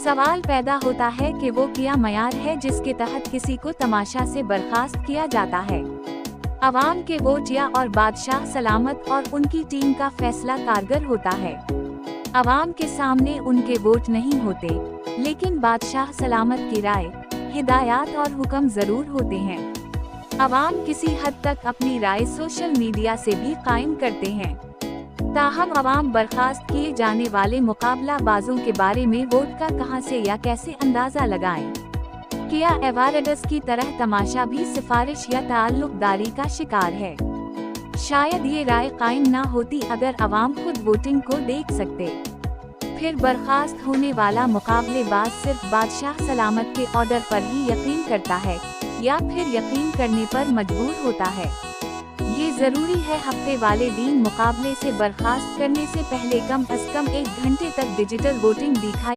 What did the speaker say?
सवाल पैदा होता है कि वो क्या मयार है जिसके तहत किसी को तमाशा से बर्खास्त किया जाता है। अवाम के वोट या और बादशाह सलामत और उनकी टीम का फैसला कारगर होता है। अवाम के सामने उनके वोट नहीं होते, लेकिन बादशाह सलामत की राय, हिदायत और हुक्म जरूर होते हैं। अवाम किसी हद तक अपनी राय सोशल मीडिया से भी कायम करते हैं। ताहम अवाम बर्खास्त किए जाने वाले मुकाबला बाजों के बारे में वोट का कहां से या कैसे अंदाजा लगाएं? क्या एवारडस की तरह तमाशा भी सिफारिश या ताल्लुकदारी का शिकार है? शायद ये राय कायम ना होती अगर अवाम खुद वोटिंग को देख सकते। फिर बर्खास्त होने वाला मुकाबलेबाज सिर्फ बादशाह सलामत के ऑर्डर पर ही यकीन करता है या फिर यकीन करने पर मजबूर होता है। ये जरूरी है हफ्ते वाले दिन मुकाबले से बर्खास्त करने से पहले कम अज कम 1 घंटे तक डिजिटल वोटिंग दिखाई